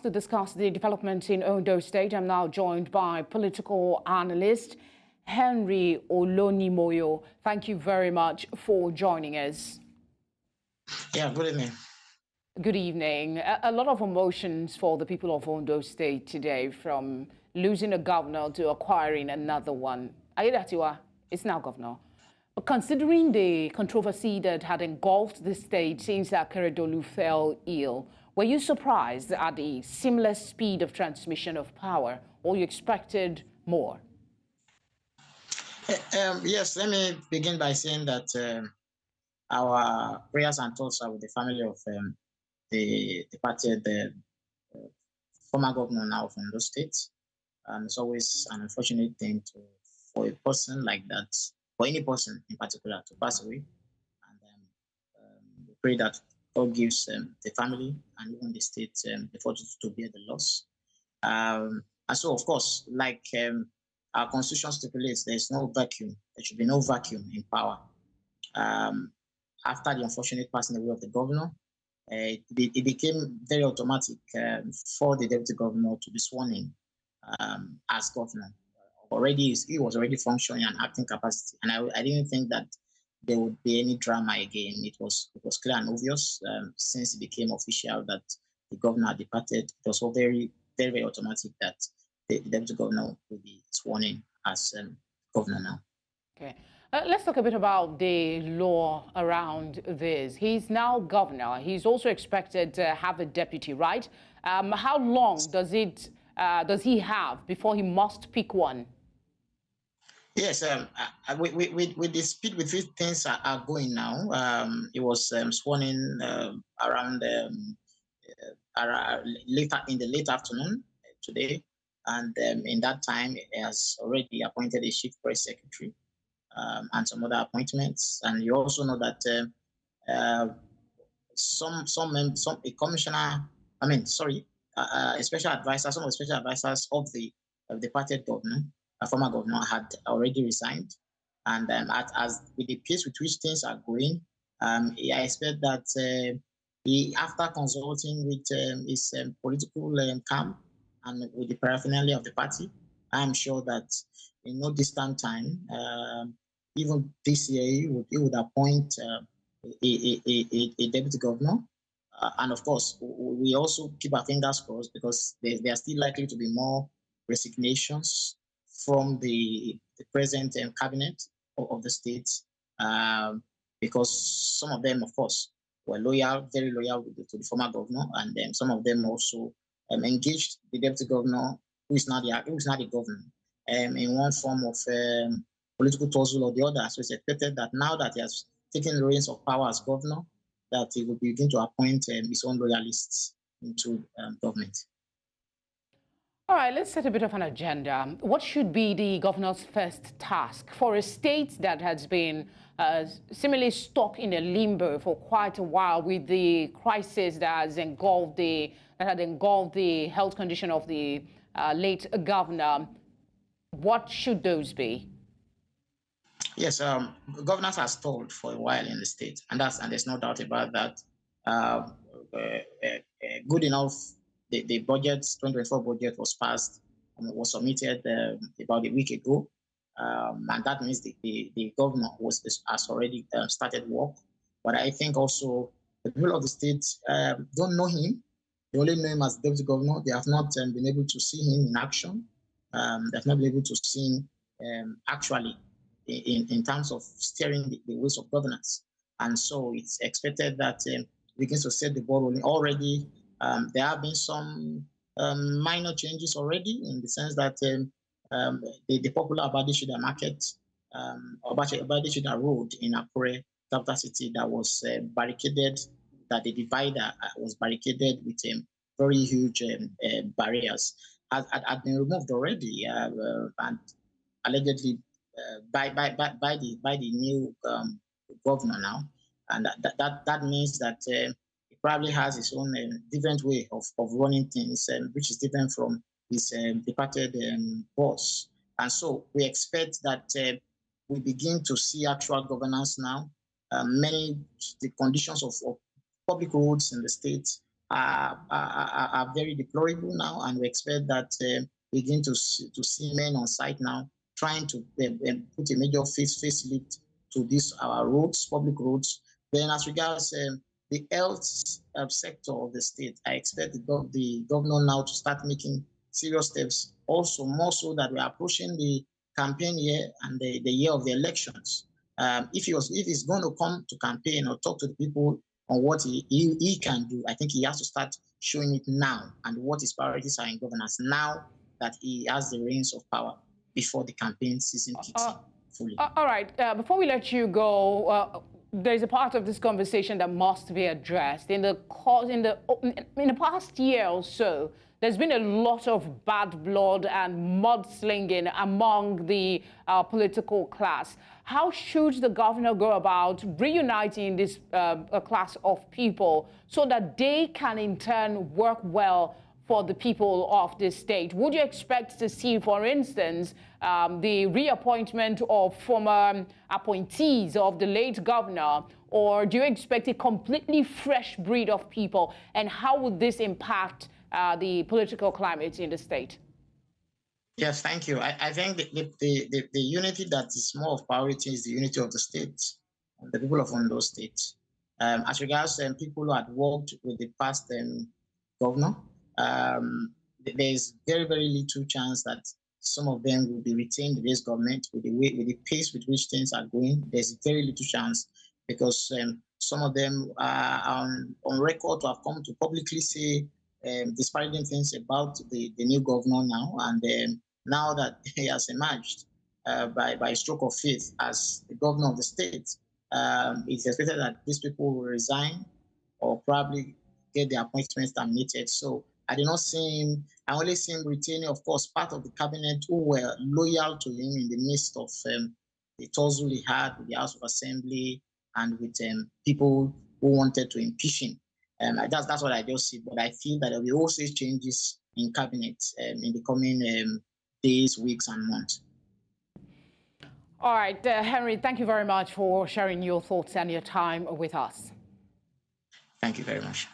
To discuss the developments in Ondo State, I'm now joined by political analyst Henry Olonimoyo. Thank you very much for joining us. Yeah, good evening. Good evening. A lot of emotions for the people of Ondo State today, from losing a governor to acquiring another one. Aiyedatiwa is now governor. But considering the controversy that had engulfed the state since Akure fell ill, were you surprised at the seamless speed of transmission of power, or you expected more? Yes, let me begin by saying that our prayers and thoughts are with the family of the departed former governor now of Ondo State. And it's always an unfortunate thing for a person like that, for any person in particular, to pass away. And we pray that God gives the family and even the state the fortitude to bear the loss. And so, of course, like our constitution stipulates, there is no vacuum. There should be no vacuum in power. After the unfortunate passing away of the governor, it became very automatic for the deputy governor to be sworn in as governor. He was already functioning and acting capacity, and I didn't think that there would be any drama again. It was clear and obvious since it became official that the governor had departed. It was all very, very, very automatic that the deputy governor will be sworn in as governor now. Okay. Let's talk a bit about the law around this. He's now governor. He's also expected to have a deputy, right? How long does he have before he must pick one? Yes, with the speed with which things are going now, it was sworn in around later in the late afternoon today, and in that time, he has already appointed a chief press secretary and some other appointments. And you also know that a commissioner, a special advisor, some of the special advisors of the departed governor, a former governor, had already resigned. And as with the pace with which things are going, I expect that after consulting with his political camp and with the paraphernalia of the party, I'm sure that in no distant time, even this year, he would appoint a deputy governor. And of course, we also keep our fingers crossed, because there are still likely to be more resignations from the present cabinet of the state, because some of them, of course, were loyal, very loyal to the former governor, and then some of them also engaged the deputy governor, who is now the governor, in one form of political tussle or the other. So it's expected that now that he has taken the reins of power as governor, that he will begin to appoint his own loyalists into government. All right, let's set a bit of an agenda. What should be the governor's first task for a state that has been seemingly stuck in a limbo for quite a while, with the crisis that has engulfed the health condition of the late governor? What should those be? Yes, governors are stalled for a while in the state, and there's no doubt about that. Good enough, the budget, 2024 budget, was passed and was submitted about a week ago, and that means the governor has already started work. But I think also the people of the state don't know him. They only know him as deputy governor. They have not been able to see him in action. They have not been able to see him actually in terms of steering the wheels of governance. And so it's expected that begins to set the ball rolling already. There have been some minor changes already, in the sense that the popular Abire market, Abire Road in Akure, capital city, that was barricaded, that the divider was barricaded with very huge barriers, had been removed already, and allegedly by the new governor now, and that means that he probably has his own different way of running things, which is different from his departed boss. And so we expect that we begin to see actual governance now. The conditions of public roads in the state are very deplorable now, and we expect that begin to see men on site now trying to put a major facelift to these our roads, public roads. Then, as regards the health sector of the state, I expect the governor now to start making serious steps. Also, more so that we are approaching the campaign year and the year of the elections. If he's going to come to campaign or talk to the people on what he can do, I think he has to start showing it now, and what his priorities are in governance now that he has the reins of power before the campaign season kicks in fully. All right. Before we let you go, there's a part of this conversation that must be addressed. In the past year or so, there's been a lot of bad blood and mudslinging among the political class. How should the governor go about reuniting this class of people so that they can in turn work well for the people of this state? Would you expect to see, for instance, the reappointment of former appointees of the late governor, or do you expect a completely fresh breed of people? And how would this impact the political climate in the state? Yes, thank you. I think the unity that is more of priority is the unity of the state, the people of Ondo State. As regards people who had worked with the past governor, there's very, very little chance that some of them will be retained in this government with the pace with which things are going. There's very little chance, because some of them are on record to have come to publicly say disparaging things about the new governor now, and now that he has emerged by a stroke of faith as the governor of the state, it's expected that these people will resign or probably get their appointments terminated. So I did not see him. I only see him retaining, of course, part of the cabinet who were loyal to him in the midst of the tussle he had with the House of Assembly and with people who wanted to impeach him. That's what I just see. But I feel that there will also changes in cabinet in the coming days, weeks, and months. All right, Henry, thank you very much for sharing your thoughts and your time with us. Thank you very much.